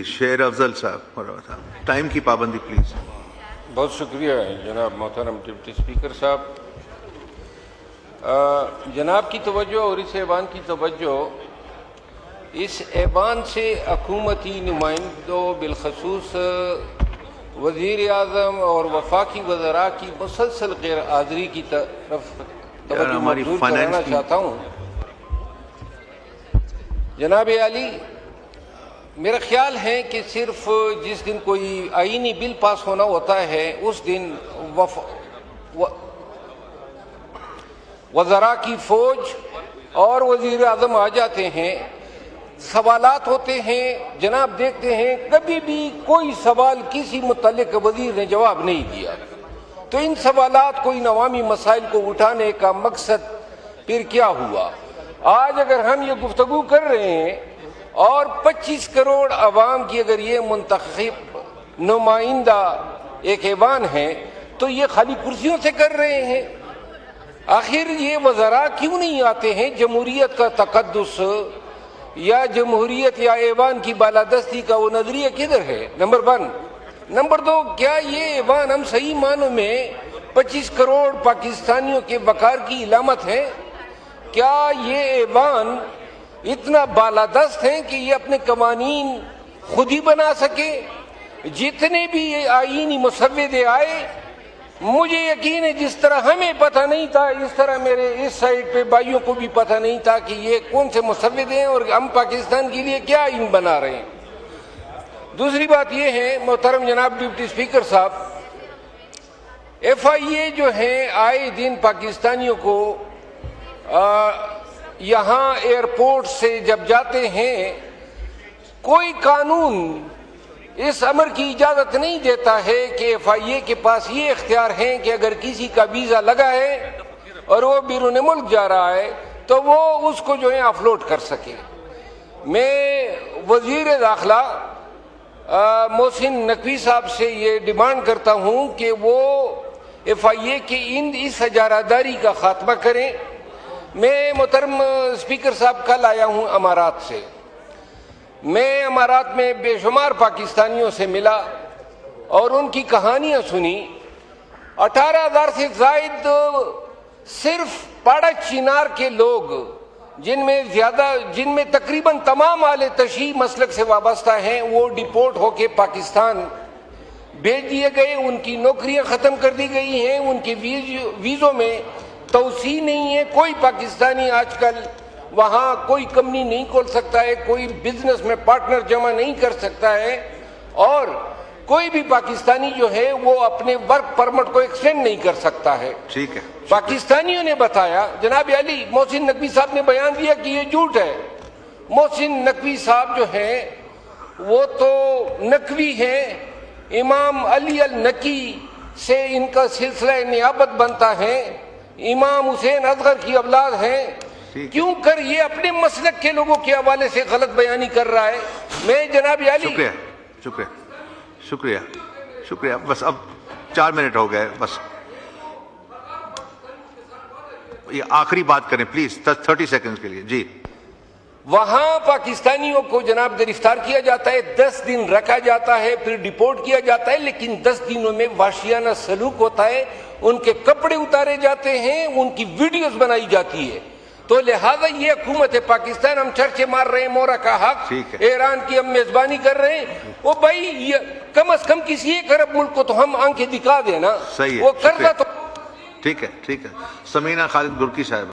جی شیر افضل صاحب ٹائم کی پابندی پلیز. بہت شکریہ جناب محترم ڈپٹی اسپیکر صاحب. جناب کی توجہ اور اس ایوان کی توجہ اس ایوان سے حکومتی نمائندوں بالخصوص وزیر اعظم اور وفاقی وزراء کی مسلسل غیر حاضری کی طرف توجہ مبذول کرانا چاہتا ہوں. جناب عالی، میرا خیال ہے کہ صرف جس دن کوئی آئینی بل پاس ہونا ہوتا ہے اس دن وزراء کی فوج اور وزیر اعظم آ جاتے ہیں، سوالات ہوتے ہیں. جناب دیکھتے ہیں کبھی بھی کوئی سوال کسی متعلق وزیر نے جواب نہیں دیا. تو ان سوالات کو، ان عوامی مسائل کو اٹھانے کا مقصد پھر کیا ہوا؟ آج اگر ہم یہ گفتگو کر رہے ہیں اور 25 کروڑ عوام کی اگر یہ منتخب نمائندہ ایک ایوان ہے تو یہ خالی کرسیوں سے کر رہے ہیں. آخر یہ وزراء کیوں نہیں آتے ہیں؟ جمہوریت کا تقدس یا جمہوریت یا ایوان کی بالادستی کا وہ نظریہ کدھر ہے؟ نمبر 1. نمبر 2، کیا یہ ایوان ہم صحیح معنوں میں 25 کروڑ پاکستانیوں کے وقار کی علامت ہے؟ کیا یہ ایوان اتنا بالادست ہیں کہ یہ اپنے قوانین خود ہی بنا سکے؟ جتنے بھی یہ آئینی مسودے آئے، مجھے یقین ہے جس طرح ہمیں پتہ نہیں تھا اس طرح میرے اس سائڈ پہ بھائیوں کو بھی پتہ نہیں تھا کہ یہ کون سے مسودے ہیں اور ہم پاکستان کے لیے کیا آئین بنا رہے ہیں. دوسری بات یہ ہے محترم جناب ڈپٹی اسپیکر صاحب، FIA جو ہیں آئے دن پاکستانیوں کو یہاں ایئرپورٹ سے جب جاتے ہیں، کوئی قانون اس امر کی اجازت نہیں دیتا ہے کہ FIA کے پاس یہ اختیار ہیں کہ اگر کسی کا ویزا لگا ہے اور وہ بیرون ملک جا رہا ہے تو وہ اس کو جو ہے آفلوڈ کر سکے. میں وزیر داخلہ محسن نقوی صاحب سے یہ ڈیمانڈ کرتا ہوں کہ وہ FIA کے اس اجارہ کا خاتمہ کریں. میں محترم اسپیکر صاحب کل آیا ہوں امارات سے. میں امارات میں بے شمار پاکستانیوں سے ملا اور ان کی کہانیاں سنی. 18,000 سے زائد صرف پاڑا چینار کے لوگ، جن میں تقریباً تمام اہل تشیع مسلک سے وابستہ ہیں، وہ ڈپورٹ ہو کے پاکستان بھیج دیے گئے. ان کی نوکریاں ختم کر دی گئی ہیں، ان کے ویزوں میں توسیع نہیں ہے. کوئی پاکستانی آج کل وہاں کوئی کمپنی نہیں کھول سکتا ہے، کوئی بزنس میں پارٹنر جمع نہیں کر سکتا ہے، اور کوئی بھی پاکستانی جو ہے وہ اپنے ورک پرمٹ کو ایکسٹینڈ نہیں کر سکتا ہے. ٹھیک ہے. پاکستانیوں نے بتایا، جناب علی محسن نقوی صاحب نے بیان دیا کہ یہ جھوٹ ہے. محسن نقوی صاحب جو ہیں وہ تو نقوی ہیں، امام علی النقی سے ان کا سلسلہ نیابت بنتا ہے، امام حسین اصغر کی اولاد ہیں. کیوں کر یہ اپنے مسلک کے لوگوں کے حوالے سے غلط بیانی کر رہا ہے؟ میں جناب علی شکریہ. بس اب 4 منٹ ہو گئے، بس یہ آخری بات کریں پلیز 30 سیکنڈز کے لیے. جی. وہاں پاکستانیوں کو جناب گرفتار کیا جاتا ہے، 10 دن رکھا جاتا ہے، پھر ڈپورٹ کیا جاتا ہے، لیکن 10 دنوں میں وحشیانہ سلوک ہوتا ہے. ان کے کپڑے اتارے جاتے ہیں، ان کی ویڈیوز بنائی جاتی ہے. تو لہذا یہ حکومت پاکستان، ہم چرچے مار رہے ہیں مورا کا حق، ایران کی ہم میزبانی کر رہے ہیں. وہ بھائی کم از کم کسی ایک عرب ملک کو تو ہم آنکھیں دکھا دیں نا. صحیح ہے. وہ کرتا تو ٹھیک ہے. سمینہ خالد گرکی صاحب.